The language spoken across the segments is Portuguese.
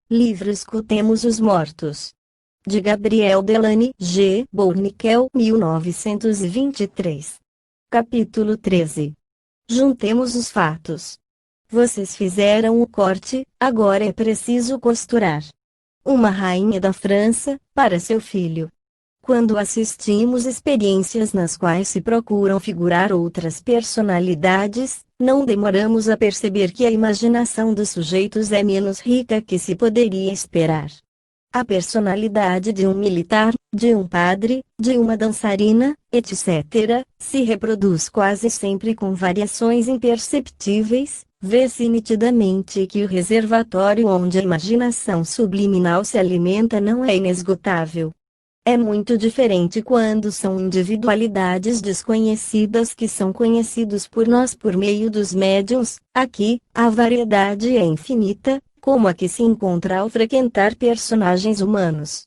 Livro Escutemos os Mortos. De Gabriel Delany G. Bournickel, 1923. Capítulo 13. Juntemos os fatos. Vocês fizeram o corte, agora é preciso costurar. Uma rainha da França, para seu filho. Quando assistimos experiências nas quais se procuram figurar outras personalidades, não demoramos a perceber que a imaginação dos sujeitos é menos rica que se poderia esperar. A personalidade de um militar, de um padre, de uma dançarina, etc., se reproduz quase sempre com variações imperceptíveis. Vê-se nitidamente que o reservatório onde a imaginação subliminal se alimenta não é inesgotável. É muito diferente quando são individualidades desconhecidas que são conhecidos por nós por meio dos médiuns. Aqui, a variedade é infinita, como a que se encontra ao frequentar personagens humanos.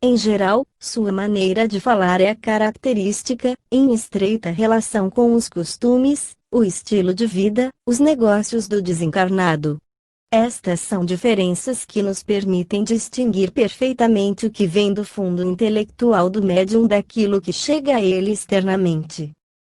Em geral, sua maneira de falar é característica, em estreita relação com os costumes, o estilo de vida, os negócios do desencarnado. Estas são diferenças que nos permitem distinguir perfeitamente o que vem do fundo intelectual do médium daquilo que chega a ele externamente.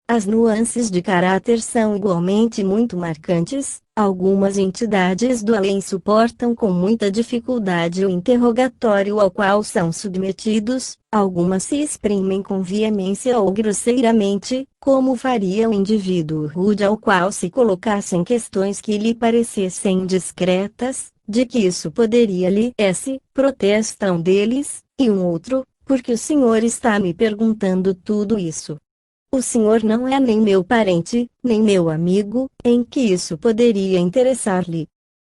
As nuances de caráter são igualmente muito marcantes. Algumas entidades do além suportam com muita dificuldade o interrogatório ao qual são submetidos, algumas se exprimem com veemência ou grosseiramente, como faria um indivíduo rude ao qual se colocassem questões que lhe parecessem indiscretas, de que isso poderia lhe-se, protestam deles, e um outro, porque o senhor está me perguntando tudo isso. O senhor não é nem meu parente, nem meu amigo, em que isso poderia interessar-lhe.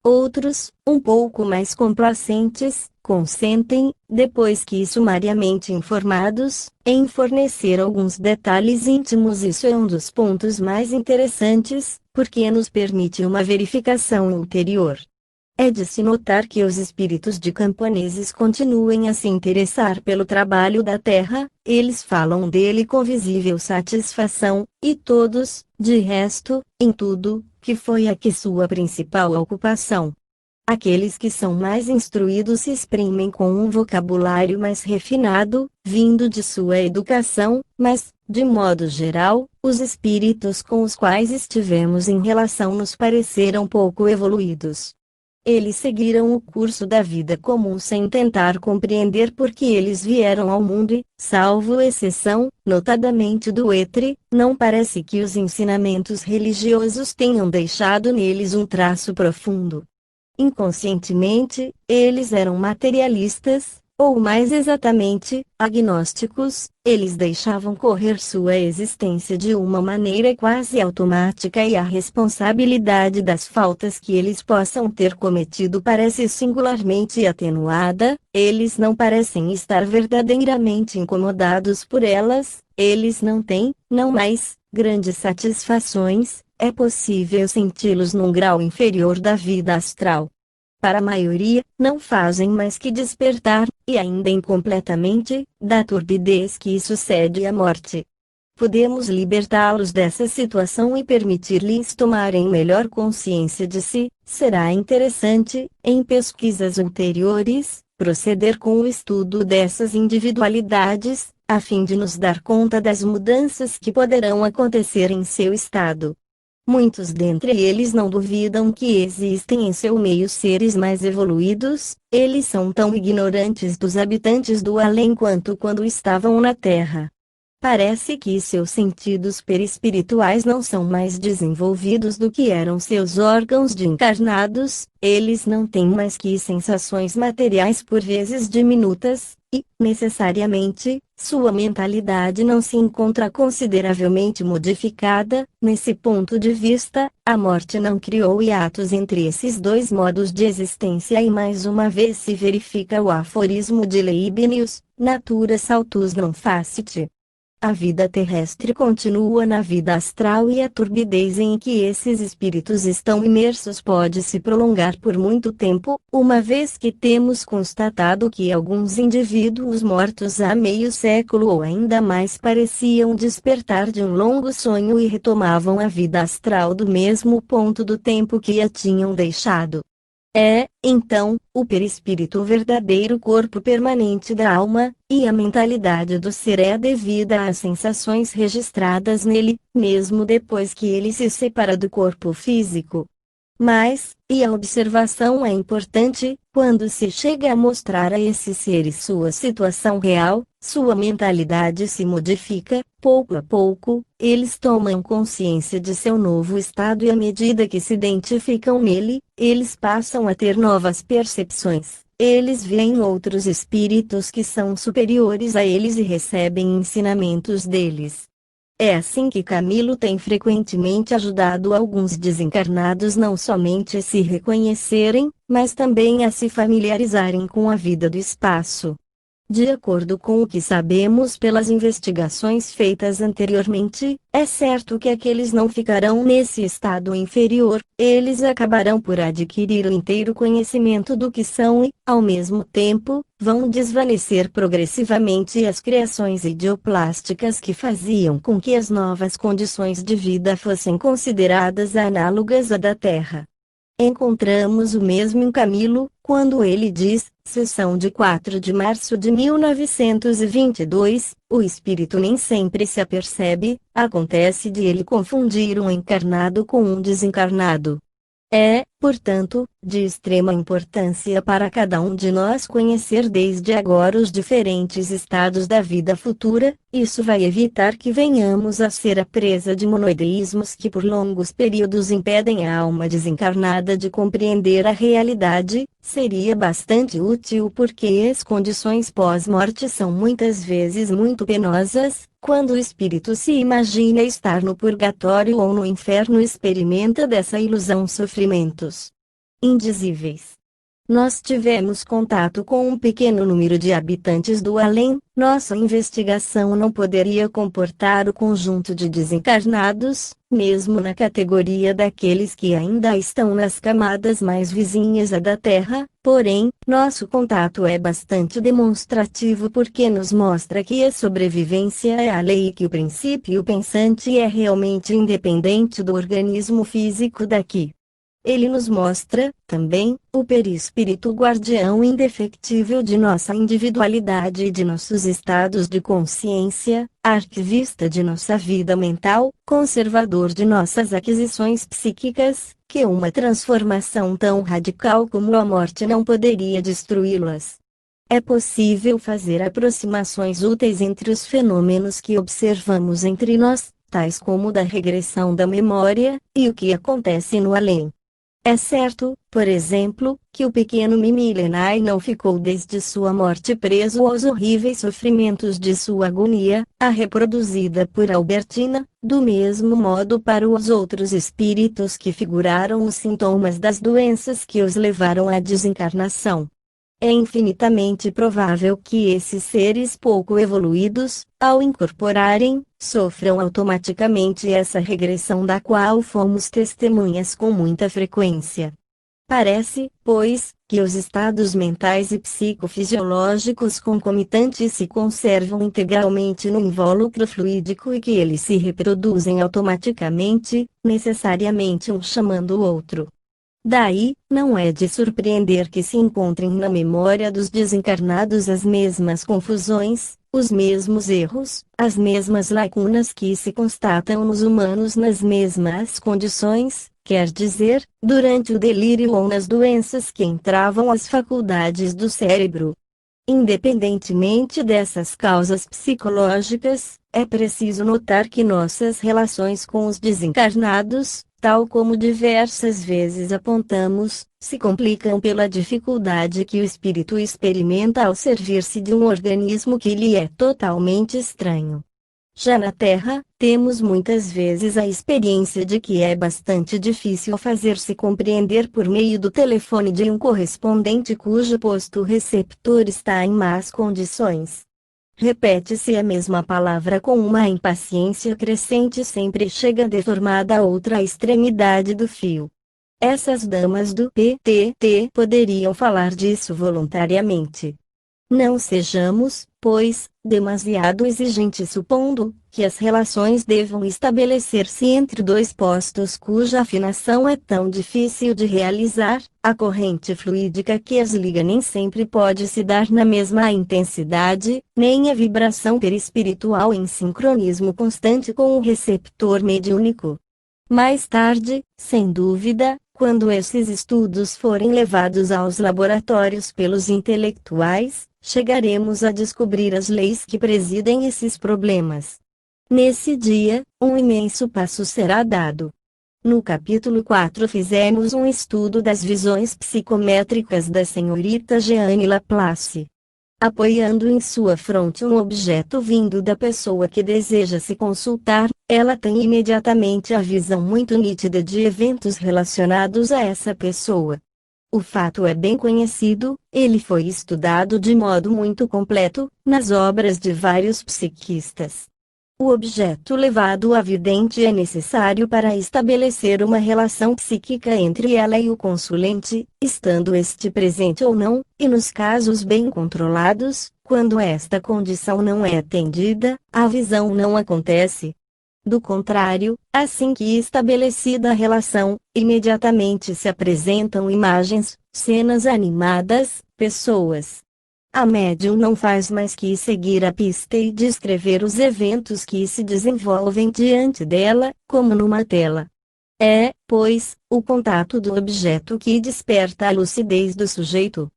Outros, um pouco mais complacentes, consentem, depois que sumariamente informados, em fornecer alguns detalhes íntimos. Isso é um dos pontos mais interessantes, porque nos permite uma verificação ulterior. É de se notar que os espíritos de camponeses continuem a se interessar pelo trabalho da terra, eles falam dele com visível satisfação, e todos, de resto, em tudo, que foi aqui sua principal ocupação. Aqueles que são mais instruídos se exprimem com um vocabulário mais refinado, vindo de sua educação, mas, de modo geral, os espíritos com os quais estivemos em relação nos pareceram pouco evoluídos. Eles seguiram o curso da vida comum sem tentar compreender por que eles vieram ao mundo e, salvo exceção, notadamente do Etre, não parece que os ensinamentos religiosos tenham deixado neles um traço profundo. Inconscientemente, eles eram materialistas, ou mais exatamente, agnósticos. Eles deixavam correr sua existência de uma maneira quase automática e a responsabilidade das faltas que eles possam ter cometido parece singularmente atenuada. Eles não parecem estar verdadeiramente incomodados por elas, eles não têm, não mais, grandes satisfações. É possível senti-los num grau inferior da vida astral. Para a maioria, não fazem mais que despertar, e ainda incompletamente, da turbidez que sucede à morte. Podemos libertá-los dessa situação e permitir-lhes tomarem melhor consciência de si. Será interessante, em pesquisas ulteriores, proceder com o estudo dessas individualidades, a fim de nos dar conta das mudanças que poderão acontecer em seu estado. Muitos dentre eles não duvidam que existem em seu meio seres mais evoluídos. Eles são tão ignorantes dos habitantes do além quanto quando estavam na Terra. Parece que seus sentidos perispirituais não são mais desenvolvidos do que eram seus órgãos de encarnados. Eles não têm mais que sensações materiais por vezes diminutas, e, necessariamente, sua mentalidade não se encontra consideravelmente modificada. Nesse ponto de vista, a morte não criou hiatos entre esses dois modos de existência e mais uma vez se verifica o aforismo de Leibniz, natura saltus non facit. A vida terrestre continua na vida astral e a turbidez em que esses espíritos estão imersos pode se prolongar por muito tempo, uma vez que temos constatado que alguns indivíduos mortos há meio século ou ainda mais pareciam despertar de um longo sonho e retomavam a vida astral do mesmo ponto do tempo que a tinham deixado. É, então, o perispírito o verdadeiro corpo permanente da alma, e a mentalidade do ser é devida às sensações registradas nele, mesmo depois que ele se separa do corpo físico. Mas, e a observação é importante, quando se chega a mostrar a esses seres sua situação real, sua mentalidade se modifica, pouco a pouco, eles tomam consciência de seu novo estado e à medida que se identificam nele, eles passam a ter novas percepções. Eles veem outros espíritos que são superiores a eles e recebem ensinamentos deles. É assim que Camilo tem frequentemente ajudado alguns desencarnados não somente a se reconhecerem, mas também a se familiarizarem com a vida do espaço. De acordo com o que sabemos pelas investigações feitas anteriormente, é certo que aqueles não ficarão nesse estado inferior, eles acabarão por adquirir o inteiro conhecimento do que são e, ao mesmo tempo, vão desvanecer progressivamente as criações idioplásticas que faziam com que as novas condições de vida fossem consideradas análogas à da Terra. Encontramos o mesmo em Camilo, quando ele diz, sessão de 4 de março de 1922, o espírito nem sempre se apercebe, acontece de ele confundir um encarnado com um desencarnado. É, portanto, de extrema importância para cada um de nós conhecer desde agora os diferentes estados da vida futura, isso vai evitar que venhamos a ser a presa de monoideísmos que por longos períodos impedem a alma desencarnada de compreender a realidade, seria bastante útil porque as condições pós-morte são muitas vezes muito penosas. Quando o espírito se imagina estar no purgatório ou no inferno, experimenta dessa ilusão sofrimentos indizíveis. Nós tivemos contato com um pequeno número de habitantes do além, nossa investigação não poderia comportar o conjunto de desencarnados, mesmo na categoria daqueles que ainda estão nas camadas mais vizinhas à da Terra, porém, nosso contato é bastante demonstrativo porque nos mostra que a sobrevivência é a lei e que o princípio pensante é realmente independente do organismo físico daqui. Ele nos mostra, também, o perispírito guardião indefectível de nossa individualidade e de nossos estados de consciência, arquivista de nossa vida mental, conservador de nossas aquisições psíquicas, que uma transformação tão radical como a morte não poderia destruí-las. É possível fazer aproximações úteis entre os fenômenos que observamos entre nós, tais como da regressão da memória, e o que acontece no além. É certo, por exemplo, que o pequeno Mimi Lenai não ficou desde sua morte preso aos horríveis sofrimentos de sua agonia, a reproduzida por Albertina, do mesmo modo para os outros espíritos que figuraram os sintomas das doenças que os levaram à desencarnação. É infinitamente provável que esses seres pouco evoluídos, ao incorporarem, sofram automaticamente essa regressão da qual fomos testemunhas com muita frequência. Parece, pois, que os estados mentais e psicofisiológicos concomitantes se conservam integralmente no invólucro fluídico e que eles se reproduzem automaticamente, necessariamente um chamando o outro. Daí, não é de surpreender que se encontrem na memória dos desencarnados as mesmas confusões, os mesmos erros, as mesmas lacunas que se constatam nos humanos nas mesmas condições, quer dizer, durante o delírio ou nas doenças que entravam as faculdades do cérebro. Independentemente dessas causas psicológicas, é preciso notar que nossas relações com os desencarnados, tal como diversas vezes apontamos, se complicam pela dificuldade que o espírito experimenta ao servir-se de um organismo que lhe é totalmente estranho. Já na Terra, temos muitas vezes a experiência de que é bastante difícil fazer-se compreender por meio do telefone de um correspondente cujo posto receptor está em más condições. Repete-se a mesma palavra com uma impaciência crescente, sempre chega deformada a outra extremidade do fio. Essas damas do PTT poderiam falar disso voluntariamente. Não sejamos, pois, demasiado exigente supondo que as relações devam estabelecer-se entre dois postos cuja afinação é tão difícil de realizar, a corrente fluídica que as liga nem sempre pode se dar na mesma intensidade, nem a vibração perispiritual em sincronismo constante com o receptor mediúnico. Mais tarde, sem dúvida, quando esses estudos forem levados aos laboratórios pelos intelectuais, chegaremos a descobrir as leis que presidem esses problemas. Nesse dia, um imenso passo será dado. No capítulo 4 fizemos um estudo das visões psicométricas da senhorita Jeanne Laplace. Apoiando em sua fronte um objeto vindo da pessoa que deseja se consultar, ela tem imediatamente a visão muito nítida de eventos relacionados a essa pessoa. O fato é bem conhecido, ele foi estudado de modo muito completo, nas obras de vários psiquistas. O objeto levado à vidente é necessário para estabelecer uma relação psíquica entre ela e o consulente, estando este presente ou não, e nos casos bem controlados, quando esta condição não é atendida, a visão não acontece. Do contrário, assim que estabelecida a relação, imediatamente se apresentam imagens, cenas animadas, pessoas. A médium não faz mais que seguir a pista e descrever os eventos que se desenvolvem diante dela, como numa tela. É, pois, o contato do objeto que desperta a lucidez do sujeito.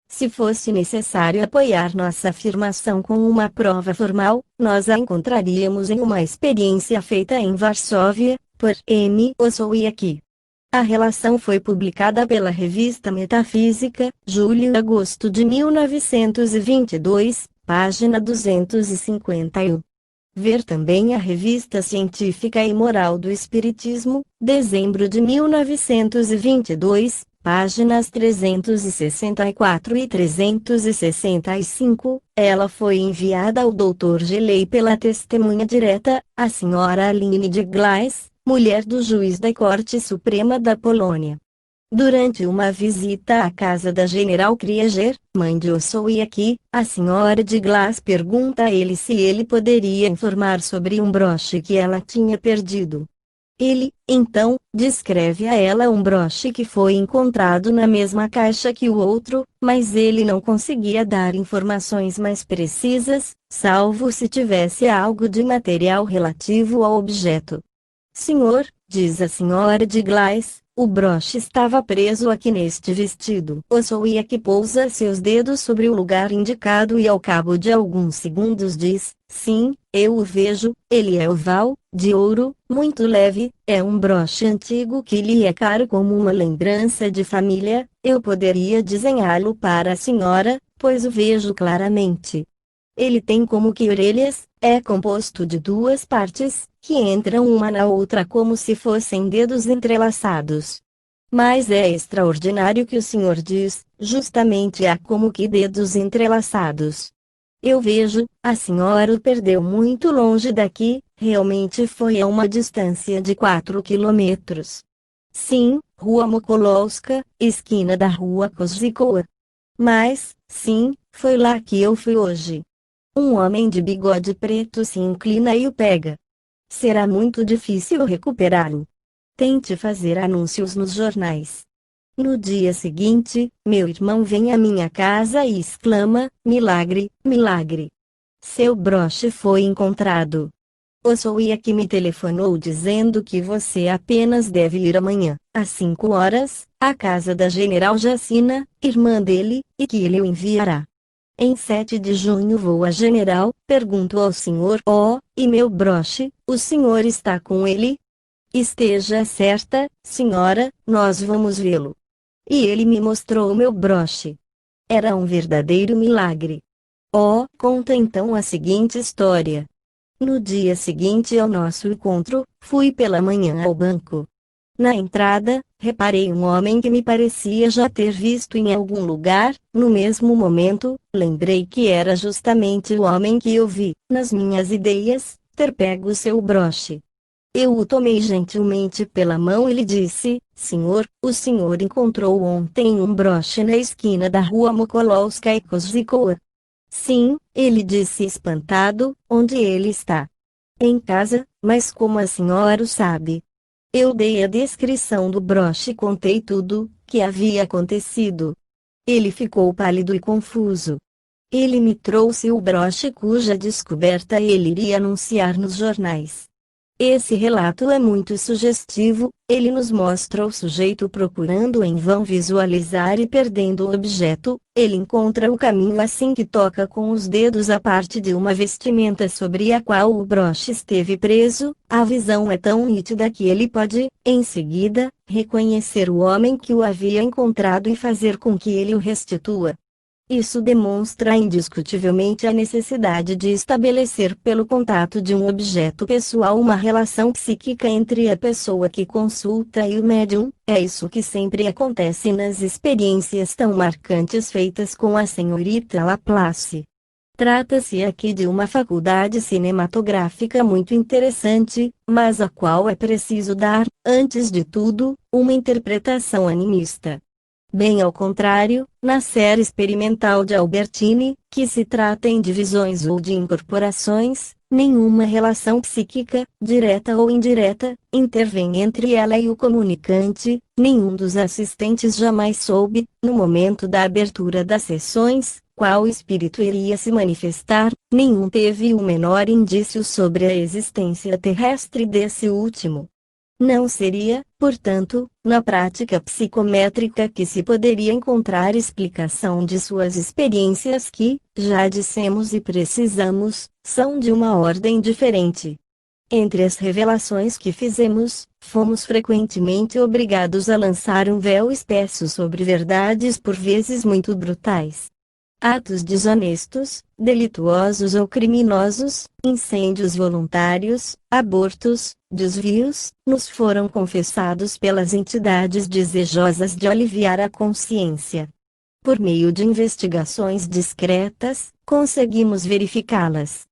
Se fosse necessário apoiar nossa afirmação com uma prova formal, nós a encontraríamos em uma experiência feita em Varsóvia, por M. Ossowiecki. A relação foi publicada pela revista Metafísica, julho e agosto de 1922, página 251. Ver também a Revista Científica e Moral do Espiritismo, dezembro de 1922, páginas 364 e 365. Ela foi enviada ao Dr. Gelei pela testemunha direta, a Sra. Aline de Glass, mulher do juiz da Corte Suprema da Polônia. Durante uma visita à casa da General Krieger, mãe de Ossowiecki, a senhora de Glass pergunta a ele se ele poderia informar sobre um broche que ela tinha perdido. Ele, então, descreve a ela um broche que foi encontrado na mesma caixa que o outro, mas ele não conseguia dar informações mais precisas, salvo se tivesse algo de material relativo ao objeto. Senhor, diz a senhora de Glass, o broche estava preso aqui neste vestido. Ossowiecki pousa seus dedos sobre o lugar indicado e ao cabo de alguns segundos diz, sim, eu o vejo, ele é oval, de ouro, muito leve, é um broche antigo que lhe é caro como uma lembrança de família, eu poderia desenhá-lo para a senhora, pois o vejo claramente. Ele tem como que orelhas, é composto de duas partes, que entram uma na outra como se fossem dedos entrelaçados. Mas é extraordinário que o senhor diz, justamente há como que dedos entrelaçados. Eu vejo, a senhora o perdeu muito longe daqui, realmente foi a uma distância de 4 quilômetros. Sim, Rua Mokolowska, esquina da Rua Kozhikova. Mas, sim, foi lá que eu fui hoje. Um homem de bigode preto se inclina e o pega. Será muito difícil recuperá-lo. Tente fazer anúncios nos jornais. No dia seguinte, meu irmão vem à minha casa e exclama, milagre, milagre. Seu broche foi encontrado. Ossowiecki me telefonou dizendo que você apenas deve ir amanhã, às 5 horas, à casa da General Jacina, irmã dele, e que ele o enviará. Em 7 de junho vou a General, pergunto ao senhor, e meu broche, o senhor está com ele? Esteja certa, senhora, nós vamos vê-lo. E ele me mostrou meu broche. Era um verdadeiro milagre. Conta então a seguinte história. No dia seguinte ao nosso encontro, fui pela manhã ao banco. Na entrada, reparei um homem que me parecia já ter visto em algum lugar, no mesmo momento, lembrei que era justamente o homem que eu vi, nas minhas ideias, ter pego seu broche. Eu o tomei gentilmente pela mão e lhe disse, senhor, o senhor encontrou ontem um broche na esquina da Rua Mokolowska e Kozhikova. Sim, ele disse espantado, onde ele está? Em casa, mas como a senhora o sabe? Eu dei a descrição do broche e contei tudo que havia acontecido. Ele ficou pálido e confuso. Ele me trouxe o broche cuja descoberta ele iria anunciar nos jornais. Esse relato é muito sugestivo, ele nos mostra o sujeito procurando em vão visualizar e perdendo o objeto, ele encontra o caminho assim que toca com os dedos a parte de uma vestimenta sobre a qual o broche esteve preso, a visão é tão nítida que ele pode, em seguida, reconhecer o homem que o havia encontrado e fazer com que ele o restitua. Isso demonstra indiscutivelmente a necessidade de estabelecer pelo contato de um objeto pessoal uma relação psíquica entre a pessoa que consulta e o médium. É isso que sempre acontece nas experiências tão marcantes feitas com a senhorita Laplace. Trata-se aqui de uma faculdade cinematográfica muito interessante, mas a qual é preciso dar, antes de tudo, uma interpretação animista. Bem ao contrário, na série experimental de Albertini, que se trata em divisões ou de incorporações, nenhuma relação psíquica, direta ou indireta, intervém entre ela e o comunicante, nenhum dos assistentes jamais soube, no momento da abertura das sessões, qual espírito iria se manifestar, nenhum teve o menor indício sobre a existência terrestre desse último. Não seria, portanto, na prática psicométrica que se poderia encontrar explicação de suas experiências que, já dissemos e precisamos, são de uma ordem diferente. Entre as revelações que fizemos, fomos frequentemente obrigados a lançar um véu espesso sobre verdades por vezes muito brutais. Atos desonestos, delituosos ou criminosos, incêndios voluntários, abortos, desvios, nos foram confessados pelas entidades desejosas de aliviar a consciência. Por meio de investigações discretas, conseguimos verificá-las.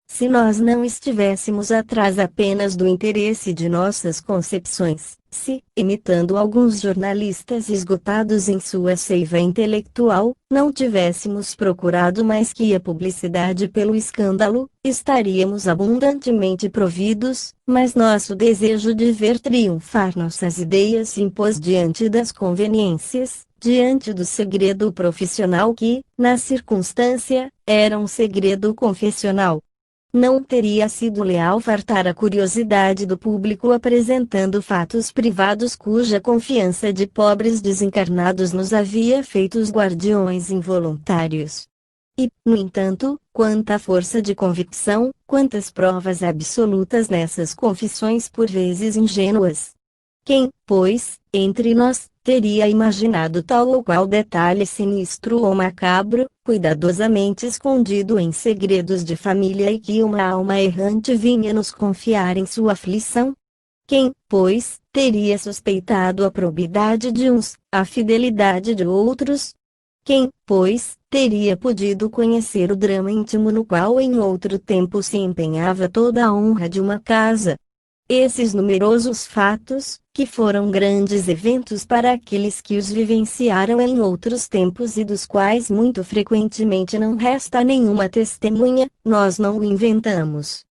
Se nós não estivéssemos atrás apenas do interesse de nossas concepções, se, imitando alguns jornalistas esgotados em sua seiva intelectual, não tivéssemos procurado mais que a publicidade pelo escândalo, estaríamos abundantemente providos, mas nosso desejo de ver triunfar nossas ideias se impôs diante das conveniências, diante do segredo profissional que, na circunstância, era um segredo confessional. Não teria sido leal fartar a curiosidade do público apresentando fatos privados cuja confiança de pobres desencarnados nos havia feito os guardiões involuntários. E, no entanto, quanta força de convicção, quantas provas absolutas nessas confissões por vezes ingênuas. Quem, pois, entre nós, teria imaginado tal ou qual detalhe sinistro ou macabro, cuidadosamente escondido em segredos de família e que uma alma errante vinha nos confiar em sua aflição? Quem, pois, teria suspeitado a probidade de uns, a fidelidade de outros? Quem, pois, teria podido conhecer o drama íntimo no qual em outro tempo se empenhava toda a honra de uma casa? Esses numerosos fatos, que foram grandes eventos para aqueles que os vivenciaram em outros tempos e dos quais muito frequentemente não resta nenhuma testemunha, nós não o inventamos.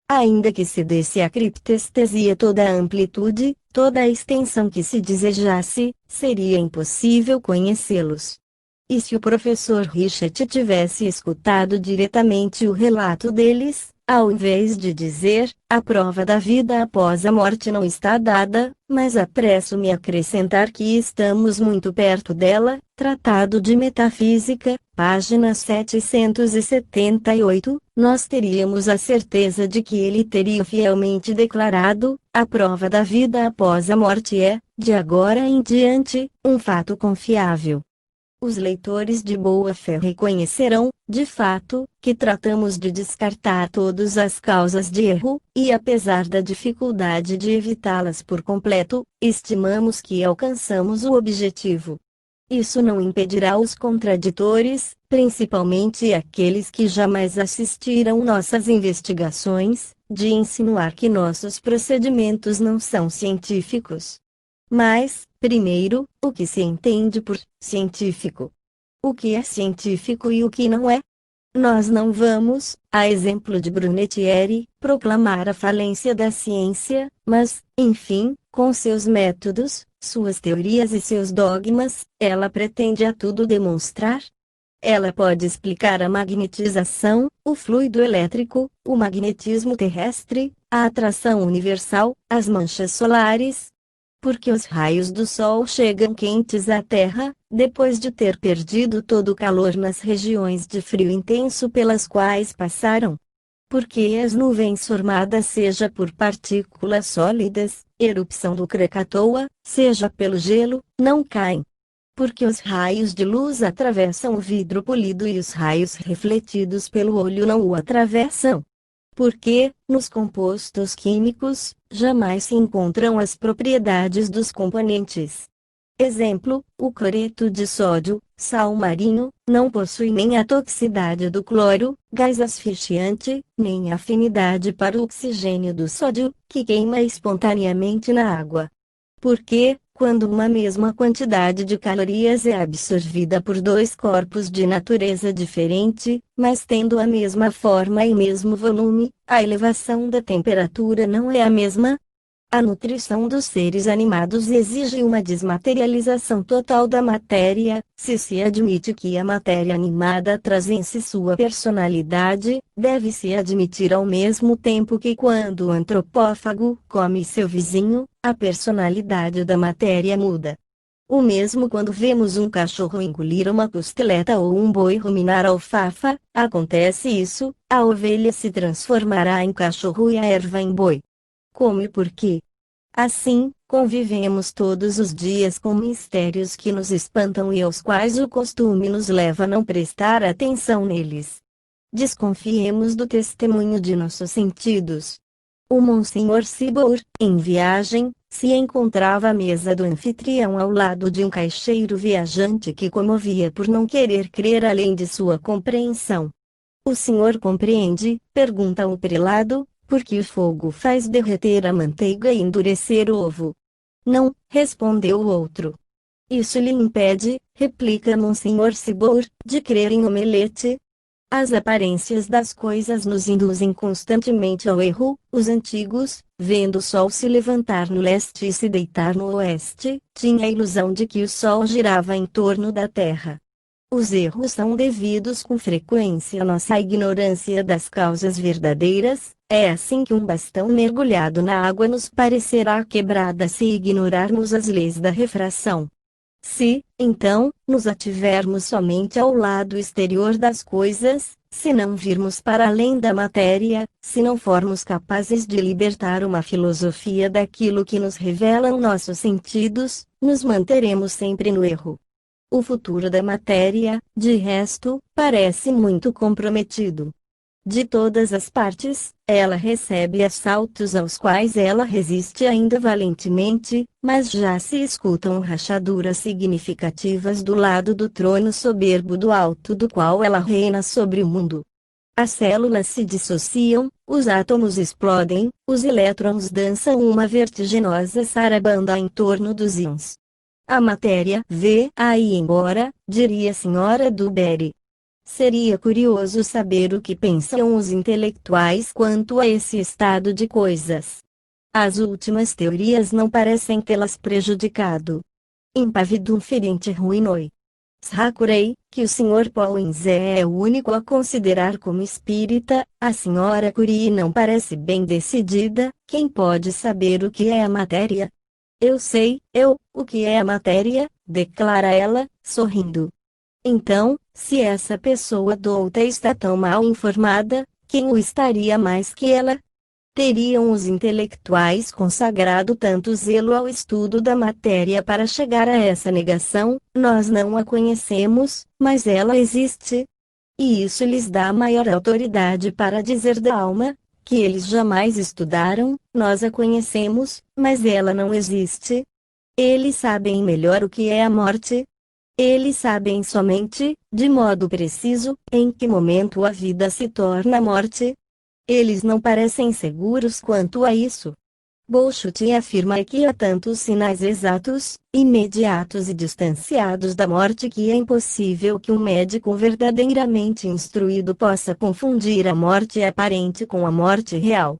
Ainda que se desse à criptestesia toda a amplitude, toda a extensão que se desejasse, seria impossível conhecê-los. E se o professor Richard tivesse escutado diretamente o relato deles, ao invés de dizer, a prova da vida após a morte não está dada, mas apresso-me a acrescentar que estamos muito perto dela, Tratado de Metafísica, página 778, nós teríamos a certeza de que ele teria fielmente declarado, a prova da vida após a morte é, de agora em diante, um fato confiável. Os leitores de boa fé reconhecerão, de fato, que tratamos de descartar todas as causas de erro, e apesar da dificuldade de evitá-las por completo, estimamos que alcançamos o objetivo. Isso não impedirá os contraditores, principalmente aqueles que jamais assistiram nossas investigações, de insinuar que nossos procedimentos não são científicos. Mas, primeiro, o que se entende por científico? O que é científico e o que não é? Nós não vamos, a exemplo de Brunetière, proclamar a falência da ciência, mas, enfim, com seus métodos, suas teorias e seus dogmas, ela pretende a tudo demonstrar. Ela pode explicar a magnetização, o fluido elétrico, o magnetismo terrestre, a atração universal, as manchas solares. Porque os raios do Sol chegam quentes à Terra, depois de ter perdido todo o calor nas regiões de frio intenso pelas quais passaram. Porque as nuvens formadas seja por partículas sólidas, erupção do Krakatoa, seja pelo gelo, não caem. Porque os raios de luz atravessam o vidro polido e os raios refletidos pelo olho não o atravessam. Porque, nos compostos químicos, jamais se encontram as propriedades dos componentes. Exemplo, o cloreto de sódio, sal marinho, não possui nem a toxicidade do cloro, gás asfixiante, nem afinidade para o oxigênio do sódio, que queima espontaneamente na água. Porque, quando uma mesma quantidade de calorias é absorvida por dois corpos de natureza diferente, mas tendo a mesma forma e mesmo volume, a elevação da temperatura não é a mesma? A nutrição dos seres animados exige uma desmaterialização total da matéria. Se admite que a matéria animada traz em si sua personalidade, deve-se admitir ao mesmo tempo que quando o antropófago come seu vizinho, a personalidade da matéria muda. O mesmo quando vemos um cachorro engolir uma costeleta ou um boi ruminar alfafa, acontece isso, a ovelha se transformará em cachorro e a erva em boi. Como e por quê? Assim, convivemos todos os dias com mistérios que nos espantam e aos quais o costume nos leva a não prestar atenção neles. Desconfiemos do testemunho de nossos sentidos. O Monsenhor Cibor, em viagem, se encontrava à mesa do anfitrião ao lado de um caixeiro viajante que comovia por não querer crer além de sua compreensão. O senhor compreende? Pergunta o prelado, porque o fogo faz derreter a manteiga e endurecer o ovo. Não, respondeu o outro. Isso lhe impede, replica Monsenhor Cibor, de crer em omelete? As aparências das coisas nos induzem constantemente ao erro. Os antigos, vendo o sol se levantar no leste e se deitar no oeste, tinham a ilusão de que o sol girava em torno da terra. Os erros são devidos com frequência à nossa ignorância das causas verdadeiras. É assim que um bastão mergulhado na água nos parecerá quebrada se ignorarmos as leis da refração. Se, então, nos ativermos somente ao lado exterior das coisas, se não virmos para além da matéria, se não formos capazes de libertar uma filosofia daquilo que nos revelam nossos sentidos, nos manteremos sempre no erro. O futuro da matéria, de resto, parece muito comprometido. De todas as partes, ela recebe assaltos aos quais ela resiste ainda valentemente, mas já se escutam rachaduras significativas do lado do trono soberbo do alto do qual ela reina sobre o mundo. As células se dissociam, os átomos explodem, os elétrons dançam uma vertiginosa sarabanda em torno dos íons. A matéria vê aí embora, diria a senhora Duberry. Seria curioso saber o que pensam os intelectuais quanto a esse estado de coisas. As últimas teorias não parecem tê-las prejudicado. Impavidum ferente ruinoi. Sakurei, que o Sr. Poinsé é o único a considerar como espírita, a Sra. Curie não parece bem decidida. Quem pode saber o que é a matéria? Eu sei, o que é a matéria, declara ela, sorrindo. Então, se essa pessoa douta está tão mal informada, quem o estaria mais que ela? Teriam os intelectuais consagrado tanto zelo ao estudo da matéria para chegar a essa negação? Nós não a conhecemos, mas ela existe. E isso lhes dá maior autoridade para dizer da alma, que eles jamais estudaram. Nós a conhecemos, mas ela não existe. Eles sabem melhor o que é a morte. Eles sabem somente, de modo preciso, em que momento a vida se torna morte. Eles não parecem seguros quanto a isso. Bolschuti afirma que há tantos sinais exatos, imediatos e distanciados da morte que é impossível que um médico verdadeiramente instruído possa confundir a morte aparente com a morte real.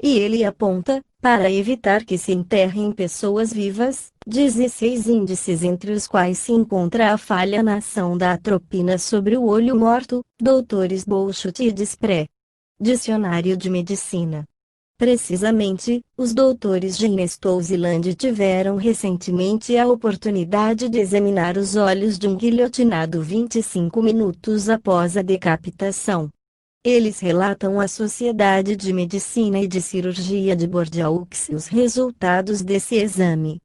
E ele aponta, para evitar que se enterrem pessoas vivas, 16 índices entre os quais se encontra a falha na ação da atropina sobre o olho morto, Doutores Bolschuti e Despré. Dicionário de Medicina. Precisamente, os doutores Jane Stolz e Land tiveram recentemente a oportunidade de examinar os olhos de um guilhotinado 25 minutos após a decapitação. Eles relatam à Sociedade de Medicina e de Cirurgia de Bordeaux os resultados desse exame.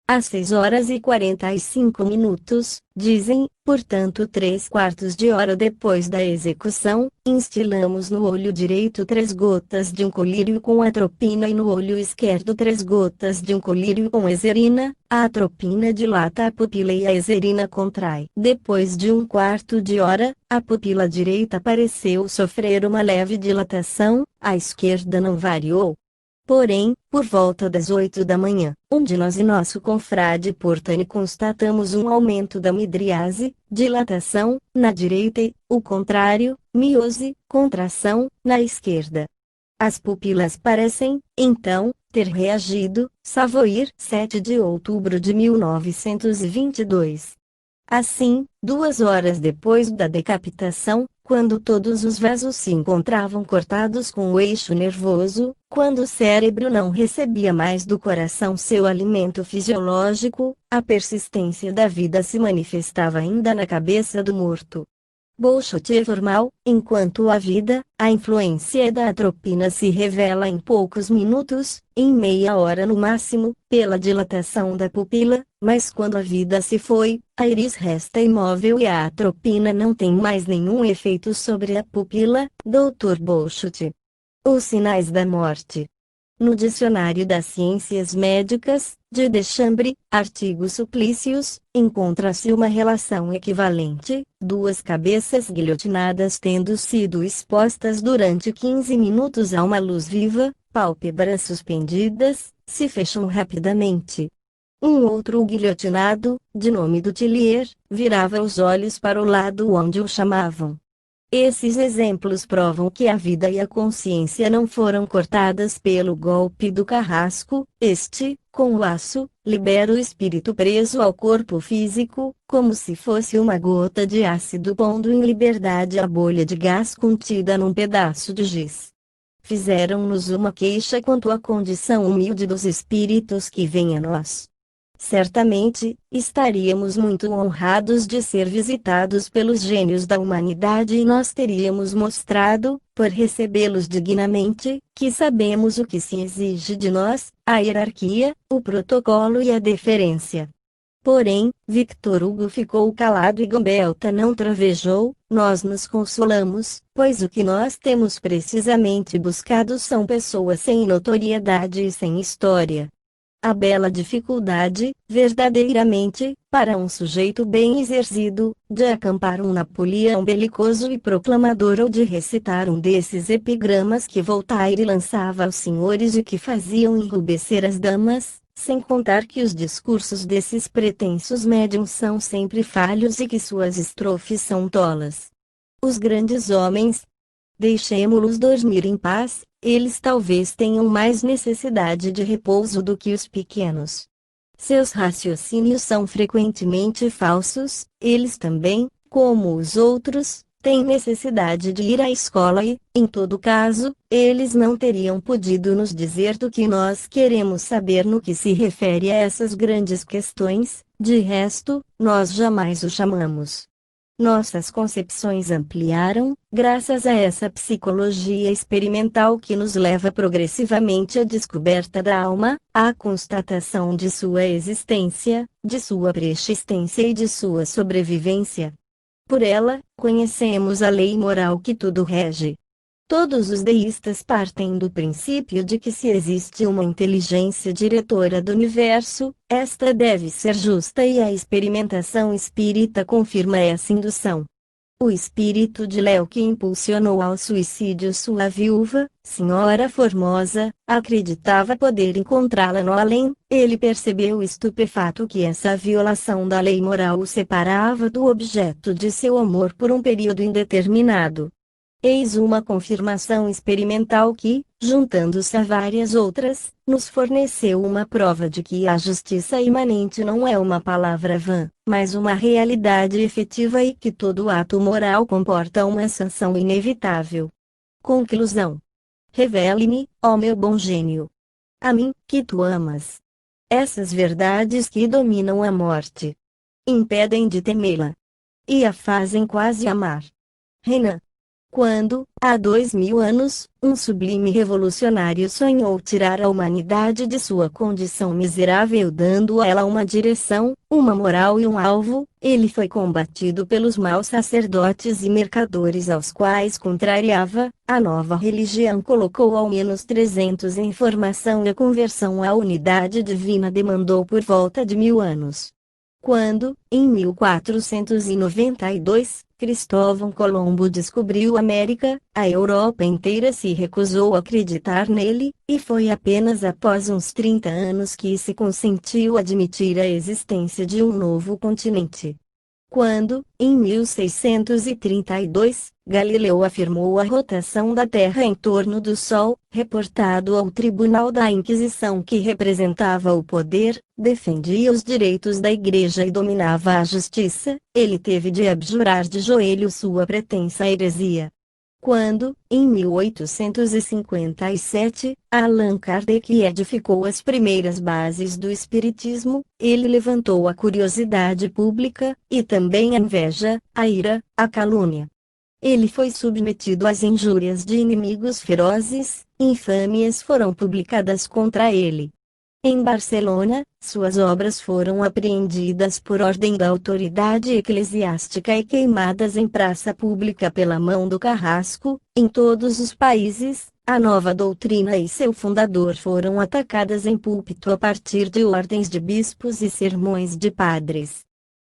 Às 6 horas e 45 minutos, dizem, portanto 3/4 de hora depois da execução, instilamos no olho direito 3 gotas de um colírio com atropina e no olho esquerdo 3 gotas de um colírio com ezerina, a atropina dilata a pupila e a ezerina contrai. Depois de 1/4 de hora, a pupila direita pareceu sofrer uma leve dilatação, a esquerda não variou. Porém, por volta das 8 da manhã, um de nós e nosso confrade Portani constatamos um aumento da midriase, dilatação, na direita e, o contrário, miose, contração, na esquerda. As pupilas parecem, então, ter reagido. Savoir, 7 de outubro de 1922. Assim, 2 horas depois da decapitação, quando todos os vasos se encontravam cortados com o eixo nervoso, quando o cérebro não recebia mais do coração seu alimento fisiológico, a persistência da vida se manifestava ainda na cabeça do morto. Bolschuti formal, enquanto a vida, a influência da atropina se revela em poucos minutos, em meia hora no máximo, pela dilatação da pupila, mas quando a vida se foi, a íris resta imóvel e a atropina não tem mais nenhum efeito sobre a pupila, Dr. Bolschuti. Os sinais da morte. No Dicionário das Ciências Médicas, de Deschambre, artigo Suplícios, encontra-se uma relação equivalente, 2 cabeças guilhotinadas tendo sido expostas durante 15 minutos a uma luz viva, pálpebras suspendidas, se fecham rapidamente. Um outro guilhotinado, de nome Dutilleur, virava os olhos para o lado onde o chamavam. Esses exemplos provam que a vida e a consciência não foram cortadas pelo golpe do carrasco. Este, com o laço, libera o espírito preso ao corpo físico, como se fosse uma gota de ácido pondo em liberdade a bolha de gás contida num pedaço de giz. Fizeram-nos uma queixa quanto à condição humilde dos espíritos que vêm a nós. Certamente, estaríamos muito honrados de ser visitados pelos gênios da humanidade e nós teríamos mostrado, por recebê-los dignamente, que sabemos o que se exige de nós, a hierarquia, o protocolo e a deferência. Porém, Victor Hugo ficou calado e Gambetta não travejou. Nós nos consolamos, pois o que nós temos precisamente buscado são pessoas sem notoriedade e sem história. A bela dificuldade, verdadeiramente, para um sujeito bem exercido, de acampar um Napoleão belicoso e proclamador ou de recitar um desses epigramas que Voltaire lançava aos senhores e que faziam enrubescer as damas, sem contar que os discursos desses pretensos médiuns são sempre falhos e que suas estrofes são tolas. Os grandes homens, deixemo-los dormir em paz. Eles talvez tenham mais necessidade de repouso do que os pequenos. Seus raciocínios são frequentemente falsos, eles também, como os outros, têm necessidade de ir à escola e, em todo caso, eles não teriam podido nos dizer do que nós queremos saber no que se refere a essas grandes questões, de resto, nós jamais o chamamos. Nossas concepções ampliaram, graças a essa psicologia experimental que nos leva progressivamente à descoberta da alma, à constatação de sua existência, de sua persistência e de sua sobrevivência. Por ela, conhecemos a lei moral que tudo rege. Todos os deístas partem do princípio de que se existe uma inteligência diretora do universo, esta deve ser justa e a experimentação espírita confirma essa indução. O espírito de Léo que impulsionou ao suicídio sua viúva, Senhora Formosa, acreditava poder encontrá-la no além. Ele percebeu estupefato que essa violação da lei moral o separava do objeto de seu amor por um período indeterminado. Eis uma confirmação experimental que, juntando-se a várias outras, nos forneceu uma prova de que a justiça imanente não é uma palavra vã, mas uma realidade efetiva e que todo ato moral comporta uma sanção inevitável. Conclusão. Revele-me, ó meu bom gênio. A mim, que tu amas. Essas verdades que dominam a morte. Impedem de temê-la. E a fazem quase amar. Renan. Quando, há 2000 anos, um sublime revolucionário sonhou tirar a humanidade de sua condição miserável dando a ela uma direção, uma moral e um alvo, ele foi combatido pelos maus sacerdotes e mercadores aos quais contrariava. A nova religião colocou ao menos 300 em formação e a conversão à unidade divina demandou por volta de 1000 anos. Quando, em 1492, Cristóvão Colombo descobriu a América, a Europa inteira se recusou a acreditar nele, e foi apenas após uns 30 anos que se consentiu admitir a existência de um novo continente. Quando, em 1632, Galileu afirmou a rotação da Terra em torno do Sol, reportado ao Tribunal da Inquisição que representava o poder, defendia os direitos da Igreja e dominava a justiça, ele teve de abjurar de joelhos sua pretensa heresia. Quando, em 1857, Allan Kardec edificou as primeiras bases do Espiritismo, ele levantou a curiosidade pública, e também a inveja, a ira, a calúnia. Ele foi submetido às injúrias de inimigos ferozes, infâmias foram publicadas contra ele. Em Barcelona, suas obras foram apreendidas por ordem da autoridade eclesiástica e queimadas em praça pública pela mão do carrasco. Em todos os países, a nova doutrina e seu fundador foram atacadas em púlpito a partir de ordens de bispos e sermões de padres.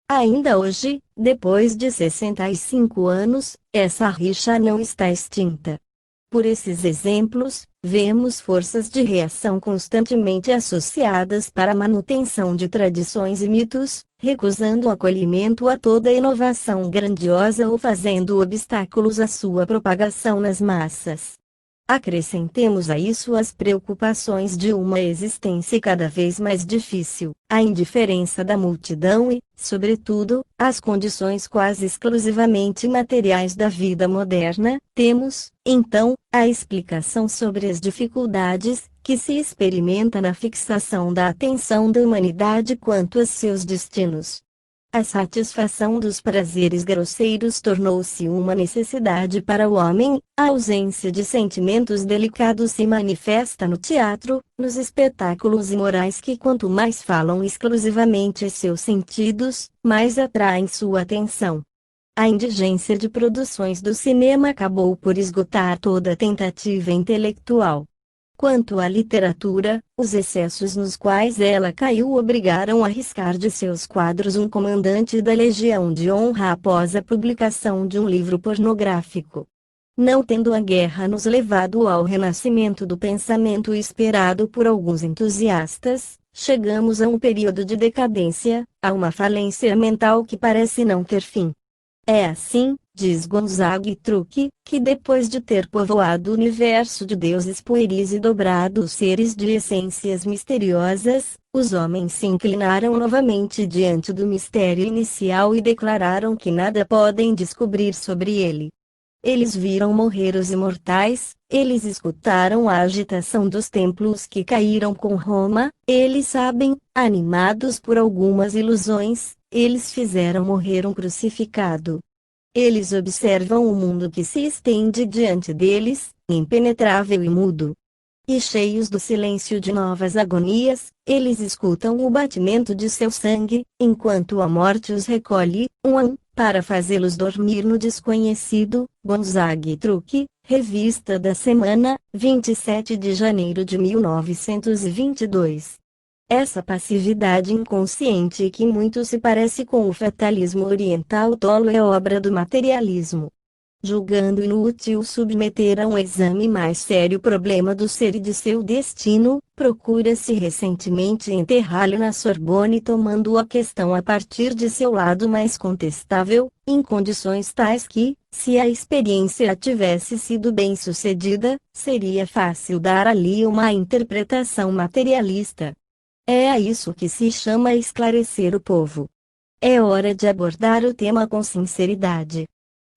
Ainda hoje, depois de 65 anos, essa rixa não está extinta. Por esses exemplos, vemos forças de reação constantemente associadas para a manutenção de tradições e mitos, recusando o acolhimento a toda inovação grandiosa ou fazendo obstáculos à sua propagação nas massas. Acrescentemos a isso as preocupações de uma existência cada vez mais difícil, a indiferença da multidão e, sobretudo, as condições quase exclusivamente materiais da vida moderna, temos, então, a explicação sobre as dificuldades que se experimenta na fixação da atenção da humanidade quanto a seus destinos. A satisfação dos prazeres grosseiros tornou-se uma necessidade para o homem, a ausência de sentimentos delicados se manifesta no teatro, nos espetáculos imorais que quanto mais falam exclusivamente seus sentidos, mais atraem sua atenção. A indigência de produções do cinema acabou por esgotar toda tentativa intelectual. Quanto à literatura, os excessos nos quais ela caiu obrigaram a riscar de seus quadros um comandante da Legião de Honra após a publicação de um livro pornográfico. Não tendo a guerra nos levado ao renascimento do pensamento esperado por alguns entusiastas, chegamos a um período de decadência, a uma falência mental que parece não ter fim. É assim, diz Gonzaga e Truque, que depois de ter povoado o universo de deuses pueris e dobrado os seres de essências misteriosas, os homens se inclinaram novamente diante do mistério inicial e declararam que nada podem descobrir sobre ele. Eles viram morrer os imortais, eles escutaram a agitação dos templos que caíram com Roma, eles sabem, animados por algumas ilusões, eles fizeram morrer um crucificado. Eles observam o mundo que se estende diante deles, impenetrável e mudo. E cheios do silêncio de novas agonias, eles escutam o batimento de seu sangue, enquanto a morte os recolhe, para fazê-los dormir no desconhecido. Gonzaga e Truque, Revista da Semana, 27 de janeiro de 1922. Essa passividade inconsciente que muito se parece com o fatalismo oriental tolo é obra do materialismo. Julgando inútil submeter a um exame mais sério o problema do ser e de seu destino, procura-se recentemente enterrá-lo na Sorbonne tomando a questão a partir de seu lado mais contestável, em condições tais que, se a experiência tivesse sido bem-sucedida, seria fácil dar ali uma interpretação materialista. É a isso que se chama esclarecer o povo. É hora de abordar o tema com sinceridade.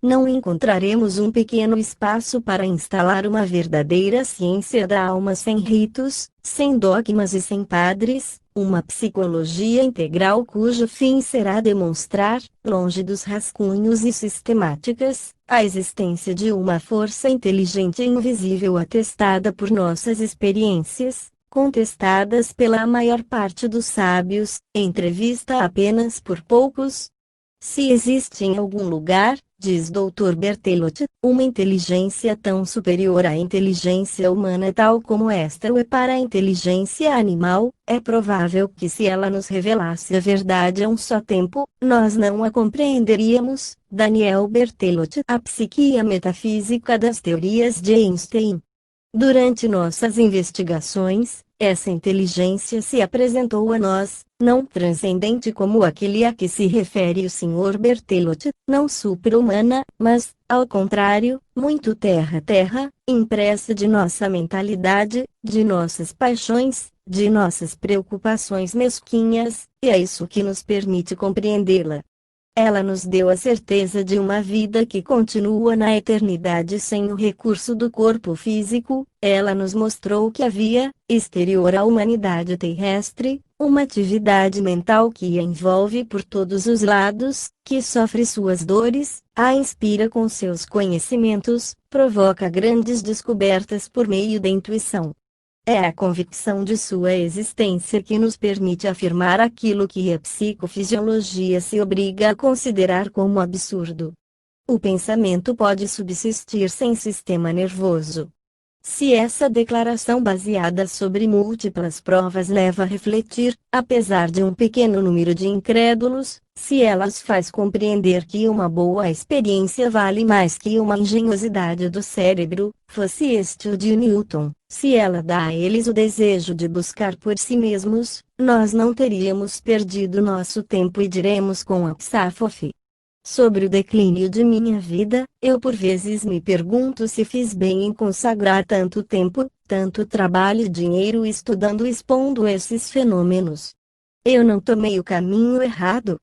Não encontraremos um pequeno espaço para instalar uma verdadeira ciência da alma sem ritos, sem dogmas e sem padres, uma psicologia integral cujo fim será demonstrar, longe dos rascunhos e sistemáticas, a existência de uma força inteligente e invisível atestada por nossas experiências, contestadas pela maior parte dos sábios, entrevista apenas por poucos. Se existe em algum lugar, diz Dr. Berthelot, uma inteligência tão superior à inteligência humana tal como esta é para a inteligência animal, é provável que se ela nos revelasse a verdade a um só tempo, nós não a compreenderíamos. Daniel Berthelot, A Psique e a Metafísica das Teorias de Einstein. Durante nossas investigações, essa inteligência se apresentou a nós, não transcendente como aquele a que se refere o Sr. Berthelot, não super-humana, mas, ao contrário, muito terra-terra, impressa de nossa mentalidade, de nossas paixões, de nossas preocupações mesquinhas, e é isso que nos permite compreendê-la. Ela nos deu a certeza de uma vida que continua na eternidade sem o recurso do corpo físico, ela nos mostrou que havia, exterior à humanidade terrestre, uma atividade mental que a envolve por todos os lados, que sofre suas dores, a inspira com seus conhecimentos, provoca grandes descobertas por meio da intuição. É a convicção de sua existência que nos permite afirmar aquilo que a psicofisiologia se obriga a considerar como absurdo. O pensamento pode subsistir sem sistema nervoso. Se essa declaração baseada sobre múltiplas provas leva a refletir, apesar de um pequeno número de incrédulos, se ela os faz compreender que uma boa experiência vale mais que uma engenhosidade do cérebro, fosse este o de Newton, se ela dá a eles o desejo de buscar por si mesmos, nós não teríamos perdido nosso tempo e diremos com Apsáfofe. Sobre o declínio de minha vida, eu por vezes me pergunto se fiz bem em consagrar tanto tempo, tanto trabalho e dinheiro estudando e expondo esses fenômenos. Eu não tomei o caminho errado?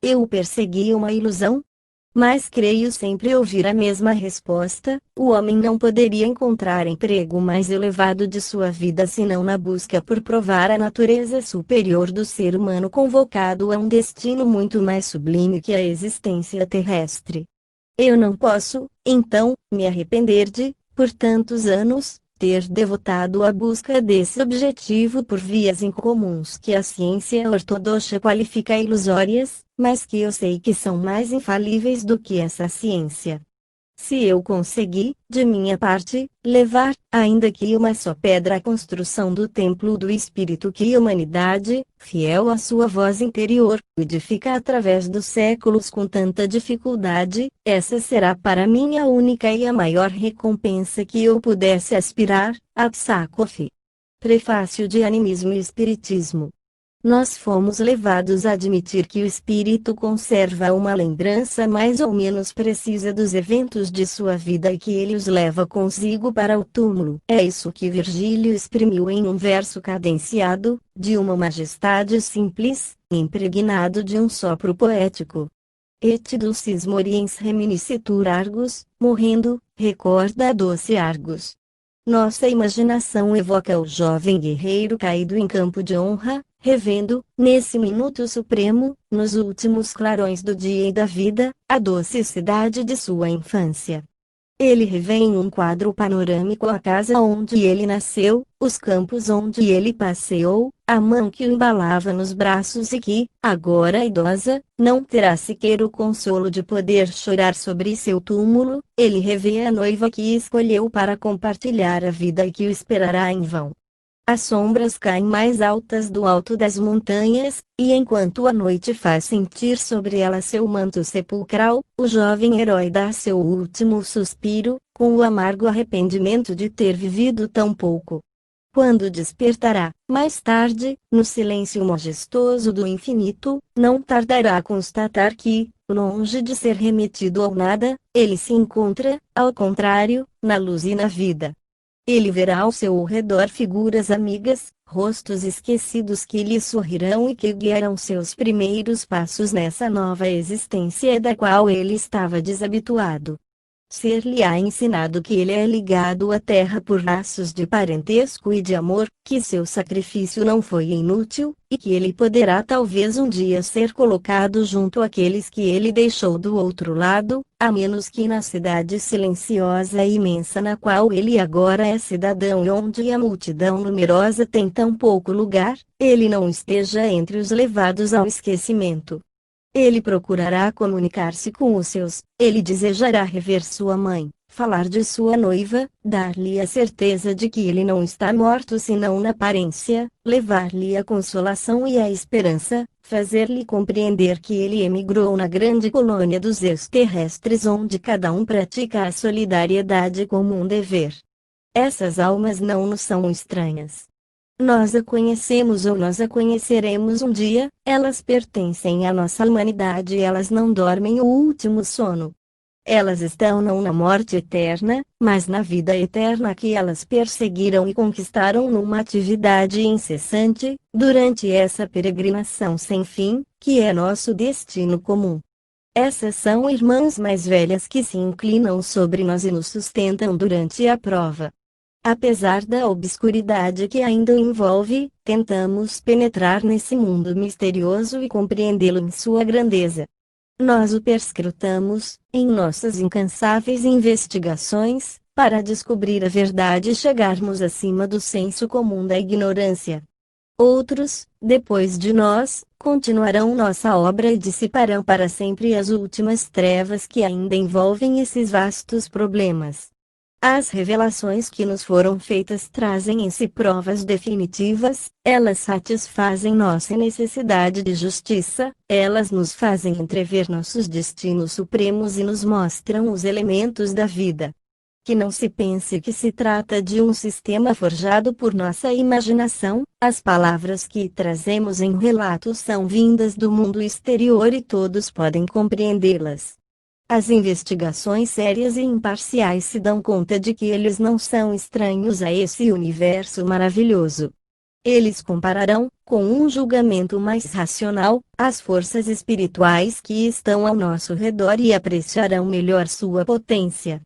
Eu persegui uma ilusão? Mas creio sempre ouvir a mesma resposta: o homem não poderia encontrar emprego mais elevado de sua vida senão na busca por provar a natureza superior do ser humano convocado a um destino muito mais sublime que a existência terrestre. Eu não posso, então, me arrepender de, por tantos anos, ter devotado à busca desse objetivo por vias incomuns que a ciência ortodoxa qualifica ilusórias, mas que eu sei que são mais infalíveis do que essa ciência. Se eu consegui, de minha parte, levar, ainda que uma só pedra à construção do templo do Espírito que a humanidade, fiel à sua voz interior, edifica através dos séculos com tanta dificuldade, essa será para mim a única e a maior recompensa que eu pudesse aspirar. Apsáfofe. Prefácio de Animismo e Espiritismo. Nós fomos levados a admitir que o espírito conserva uma lembrança mais ou menos precisa dos eventos de sua vida e que ele os leva consigo para o túmulo. É isso que Virgílio exprimiu em um verso cadenciado, de uma majestade simples, impregnado de um sopro poético. Et dulcis moriens reminiscitur Argus, morrendo, recorda a doce Argus. Nossa imaginação evoca o jovem guerreiro caído em campo de honra, revendo, nesse minuto supremo, nos últimos clarões do dia e da vida, a doce cidade de sua infância. Ele revê em um quadro panorâmico a casa onde ele nasceu, os campos onde ele passeou, a mão que o embalava nos braços e que, agora idosa, não terá sequer o consolo de poder chorar sobre seu túmulo. Ele revê a noiva que escolheu para compartilhar a vida e que o esperará em vão. As sombras caem mais altas do alto das montanhas, e enquanto a noite faz sentir sobre ela seu manto sepulcral, o jovem herói dá seu último suspiro, com o amargo arrependimento de ter vivido tão pouco. Quando despertará, mais tarde, no silêncio majestoso do infinito, não tardará a constatar que, longe de ser remetido ao nada, ele se encontra, ao contrário, na luz e na vida. Ele verá ao seu redor figuras amigas, rostos esquecidos que lhe sorrirão e que guiarão seus primeiros passos nessa nova existência da qual ele estava desabituado. Ser-lhe-á ensinado que ele é ligado à terra por laços de parentesco e de amor, que seu sacrifício não foi inútil, e que ele poderá talvez um dia ser colocado junto àqueles que ele deixou do outro lado, a menos que na cidade silenciosa e imensa na qual ele agora é cidadão e onde a multidão numerosa tem tão pouco lugar, ele não esteja entre os levados ao esquecimento. Ele procurará comunicar-se com os seus, ele desejará rever sua mãe, falar de sua noiva, dar-lhe a certeza de que ele não está morto senão na aparência, levar-lhe a consolação e a esperança, fazer-lhe compreender que ele emigrou na grande colônia dos extraterrestres onde cada um pratica a solidariedade como um dever. Essas almas não nos são estranhas. Nós a conhecemos ou nós a conheceremos um dia, elas pertencem à nossa humanidade e elas não dormem o último sono. Elas estão não na morte eterna, mas na vida eterna que elas perseguiram e conquistaram numa atividade incessante, durante essa peregrinação sem fim, que é nosso destino comum. Essas são irmãs mais velhas que se inclinam sobre nós e nos sustentam durante a prova. Apesar da obscuridade que ainda o envolve, tentamos penetrar nesse mundo misterioso e compreendê-lo em sua grandeza. Nós o perscrutamos, em nossas incansáveis investigações, para descobrir a verdade e chegarmos acima do senso comum da ignorância. Outros, depois de nós, continuarão nossa obra e dissiparão para sempre as últimas trevas que ainda envolvem esses vastos problemas. As revelações que nos foram feitas trazem em si provas definitivas, elas satisfazem nossa necessidade de justiça, elas nos fazem entrever nossos destinos supremos e nos mostram os elementos da vida. Que não se pense que se trata de um sistema forjado por nossa imaginação, as palavras que trazemos em relatos são vindas do mundo exterior e todos podem compreendê-las. As investigações sérias e imparciais se dão conta de que eles não são estranhos a esse universo maravilhoso. Eles compararão, com um julgamento mais racional, as forças espirituais que estão ao nosso redor e apreciarão melhor sua potência.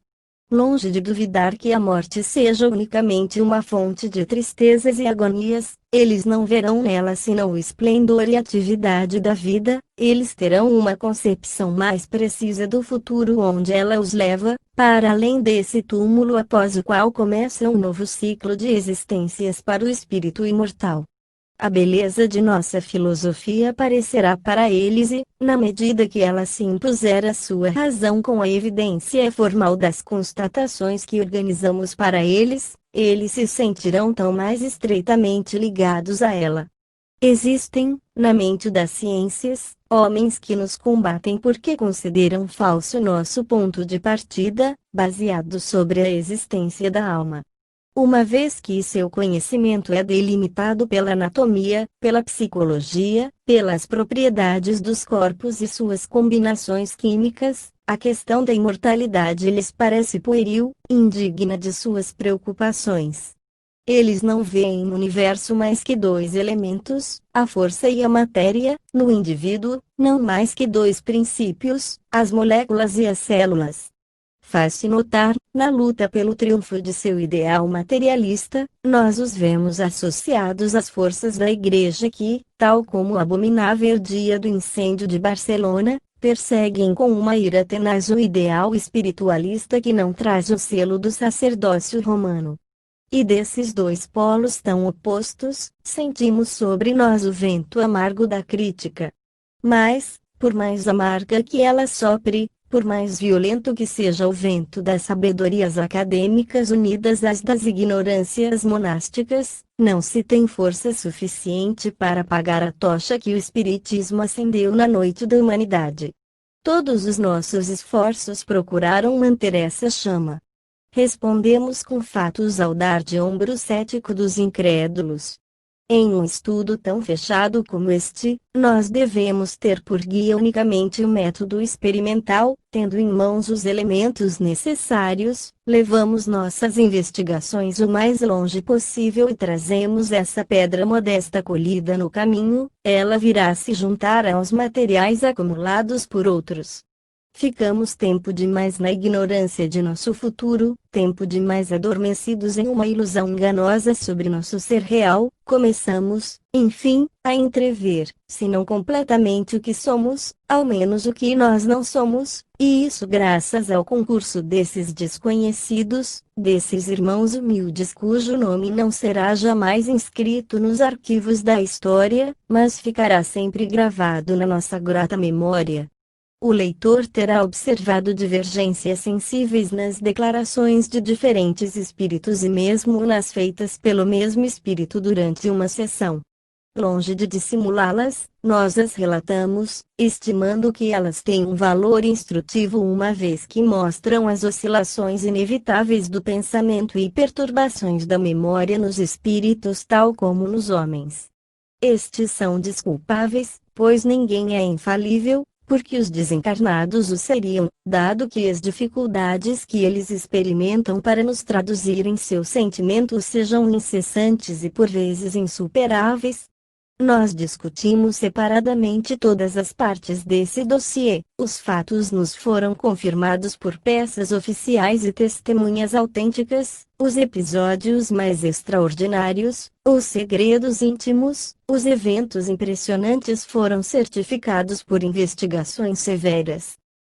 Longe de duvidar que a morte seja unicamente uma fonte de tristezas e agonias, eles não verão nela senão o esplendor e atividade da vida, eles terão uma concepção mais precisa do futuro onde ela os leva, para além desse túmulo após o qual começa um novo ciclo de existências para o espírito imortal. A beleza de nossa filosofia aparecerá para eles e, na medida que ela se impuser à sua razão com a evidência formal das constatações que organizamos para eles, eles se sentirão tão mais estreitamente ligados a ela. Existem, na mente das ciências, homens que nos combatem porque consideram falso nosso ponto de partida, baseado sobre a existência da alma. Uma vez que seu conhecimento é delimitado pela anatomia, pela psicologia, pelas propriedades dos corpos e suas combinações químicas, a questão da imortalidade lhes parece pueril, indigna de suas preocupações. Eles não veem no universo mais que dois elementos, a força e a matéria, no indivíduo, não mais que dois princípios, as moléculas e as células. Faz-se notar, na luta pelo triunfo de seu ideal materialista, nós os vemos associados às forças da Igreja que, tal como o abominável dia do incêndio de Barcelona, perseguem com uma ira tenaz o ideal espiritualista que não traz o selo do sacerdócio romano. E desses dois polos tão opostos, sentimos sobre nós o vento amargo da crítica. Mas, por mais amarga que ela sopre, Por mais violento que seja o vento das sabedorias acadêmicas unidas às das ignorâncias monásticas, não se tem força suficiente para apagar a tocha que o Espiritismo acendeu na noite da humanidade. Todos os nossos esforços procuraram manter essa chama. Respondemos com fatos ao dar de ombro cético dos incrédulos. Em um estudo tão fechado como este, nós devemos ter por guia unicamente o método experimental, tendo em mãos os elementos necessários, levamos nossas investigações o mais longe possível e trazemos essa pedra modesta colhida no caminho, ela virá se juntar aos materiais acumulados por outros. Ficamos tempo demais na ignorância de nosso futuro, tempo demais adormecidos em uma ilusão enganosa sobre nosso ser real, começamos, enfim, a entrever, se não completamente o que somos, ao menos o que nós não somos, e isso graças ao concurso desses desconhecidos, desses irmãos humildes cujo nome não será jamais inscrito nos arquivos da história, mas ficará sempre gravado na nossa grata memória. O leitor terá observado divergências sensíveis nas declarações de diferentes espíritos e mesmo nas feitas pelo mesmo espírito durante uma sessão. Longe de dissimulá-las, nós as relatamos, estimando que elas têm um valor instrutivo uma vez que mostram as oscilações inevitáveis do pensamento e perturbações da memória nos espíritos tal como nos homens. Estes são desculpáveis, pois ninguém é infalível, porque os desencarnados o seriam, dado que as dificuldades que eles experimentam para nos traduzir em seus sentimentos sejam incessantes e por vezes insuperáveis. Nós discutimos separadamente todas as partes desse dossiê, os fatos nos foram confirmados por peças oficiais e testemunhas autênticas, os episódios mais extraordinários, os segredos íntimos, os eventos impressionantes foram certificados por investigações severas.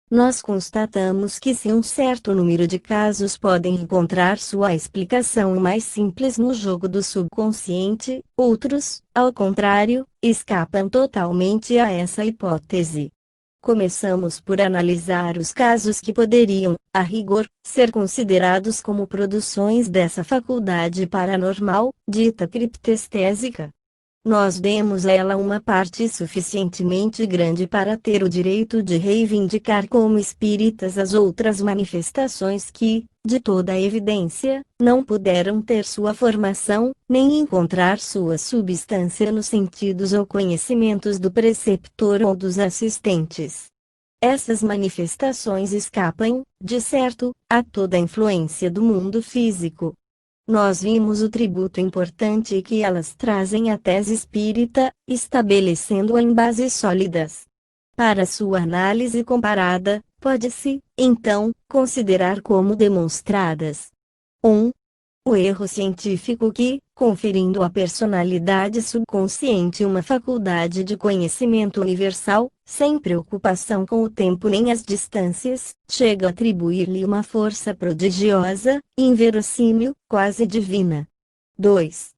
Nós constatamos que se um certo número de casos podem encontrar sua explicação mais simples no jogo do subconsciente, outros, ao contrário, escapam totalmente a essa hipótese. Começamos por analisar os casos que poderiam, a rigor, ser considerados como produções dessa faculdade paranormal, dita criptestésica. Nós demos a ela uma parte suficientemente grande para ter o direito de reivindicar como espíritas as outras manifestações que, de toda a evidência, não puderam ter sua formação, nem encontrar sua substância nos sentidos ou conhecimentos do preceptor ou dos assistentes. Essas manifestações escapam, de certo, a toda a influência do mundo físico. Nós vimos o tributo importante que elas trazem à tese espírita, estabelecendo-a em bases sólidas. Para sua análise comparada, pode-se, então, considerar como demonstradas. 1. O erro científico que, conferindo à personalidade subconsciente uma faculdade de conhecimento universal, sem preocupação com o tempo nem as distâncias, chega a atribuir-lhe uma força prodigiosa, inverossímil, quase divina. 2.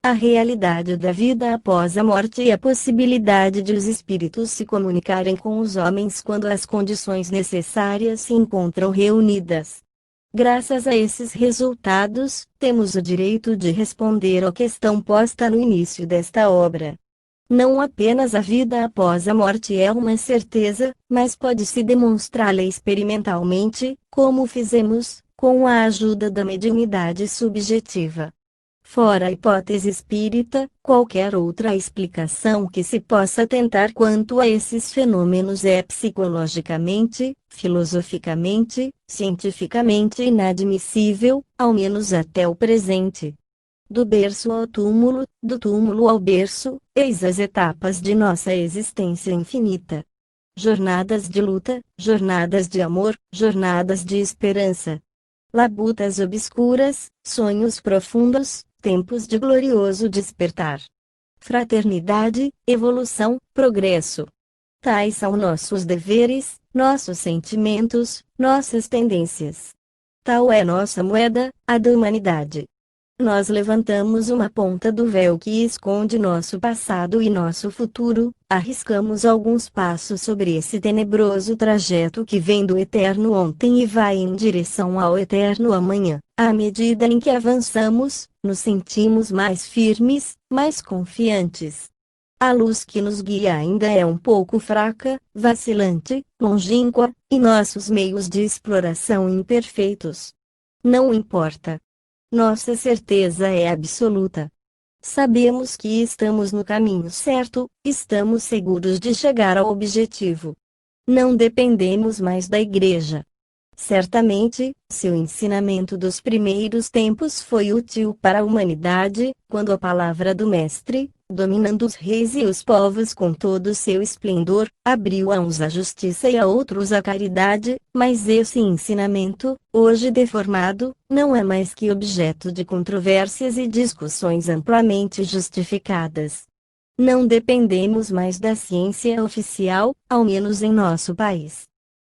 A realidade da vida após a morte e a possibilidade de os espíritos se comunicarem com os homens quando as condições necessárias se encontram reunidas. Graças a esses resultados, temos o direito de responder à questão posta no início desta obra. Não apenas a vida após a morte é uma certeza, mas pode-se demonstrá-la experimentalmente, como fizemos, com a ajuda da mediunidade subjetiva. Fora a hipótese espírita, qualquer outra explicação que se possa tentar quanto a esses fenômenos é psicologicamente, filosoficamente, cientificamente inadmissível, ao menos até o presente. Do berço ao túmulo, do túmulo ao berço, eis as etapas de nossa existência infinita. Jornadas de luta, jornadas de amor, jornadas de esperança. Labutas obscuras, sonhos profundos, tempos de glorioso despertar. Fraternidade, evolução, progresso. Tais são nossos deveres, nossos sentimentos, nossas tendências. Tal é nossa moeda, a da humanidade. Nós levantamos uma ponta do véu que esconde nosso passado e nosso futuro, arriscamos alguns passos sobre esse tenebroso trajeto que vem do eterno ontem e vai em direção ao eterno amanhã. À medida em que avançamos, nos sentimos mais firmes, mais confiantes. A luz que nos guia ainda é um pouco fraca, vacilante, longínqua, e nossos meios de exploração imperfeitos. Não importa. Nossa certeza é absoluta. Sabemos que estamos no caminho certo, estamos seguros de chegar ao objetivo. Não dependemos mais da igreja. Certamente, seu ensinamento dos primeiros tempos foi útil para a humanidade, quando a palavra do Mestre, dominando os reis e os povos com todo o seu esplendor, abriu a uns a justiça e a outros a caridade, mas esse ensinamento, hoje deformado, não é mais que objeto de controvérsias e discussões amplamente justificadas. Não dependemos mais da ciência oficial, ao menos em nosso país.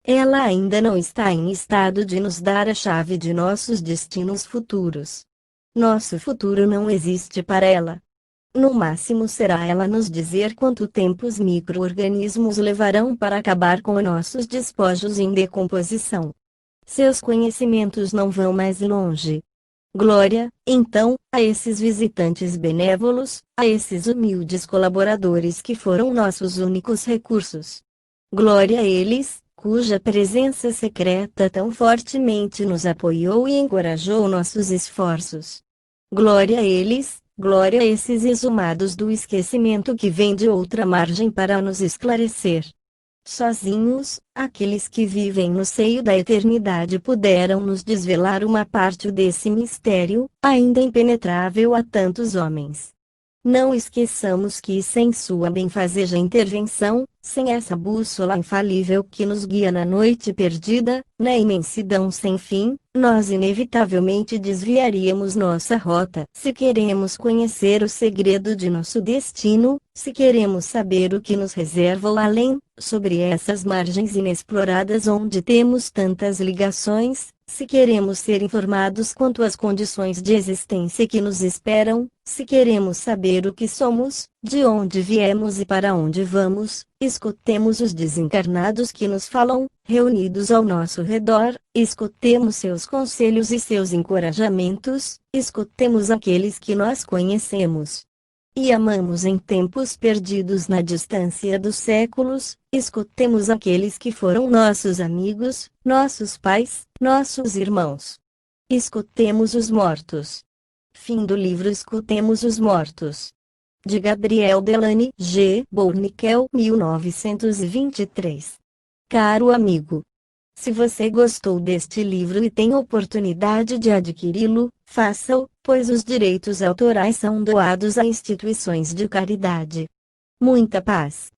Ela ainda não está em estado de nos dar a chave de nossos destinos futuros. Nosso futuro não existe para ela. No máximo será ela nos dizer quanto tempo os micro-organismos levarão para acabar com nossos despojos em decomposição. Seus conhecimentos não vão mais longe. Glória, então, a esses visitantes benévolos, a esses humildes colaboradores que foram nossos únicos recursos. Glória a eles, cuja presença secreta tão fortemente nos apoiou e encorajou nossos esforços. Glória a eles, glória a esses exumados do esquecimento que vêm de outra margem para nos esclarecer. Sozinhos, aqueles que vivem no seio da eternidade puderam nos desvelar uma parte desse mistério, ainda impenetrável a tantos homens. Não esqueçamos que sem sua benfazeja intervenção, sem essa bússola infalível que nos guia na noite perdida, na imensidão sem fim, nós inevitavelmente desviaríamos nossa rota. Se queremos conhecer o segredo de nosso destino, se queremos saber o que nos reserva o além, sobre essas margens inexploradas onde temos tantas ligações, se queremos ser informados quanto às condições de existência que nos esperam, se queremos saber o que somos, de onde viemos e para onde vamos, escutemos os desencarnados que nos falam, reunidos ao nosso redor, escutemos seus conselhos e seus encorajamentos, escutemos aqueles que nós conhecemos e amamos em tempos perdidos na distância dos séculos, escutemos aqueles que foram nossos amigos, nossos pais, nossos irmãos. Escutemos os mortos. Fim do livro Escutemos os Mortos. De Gabriel Delany G. Bournickel, 1923. Caro amigo, se você gostou deste livro e tem oportunidade de adquiri-lo, faça-o, pois os direitos autorais são doados a instituições de caridade. Muita paz.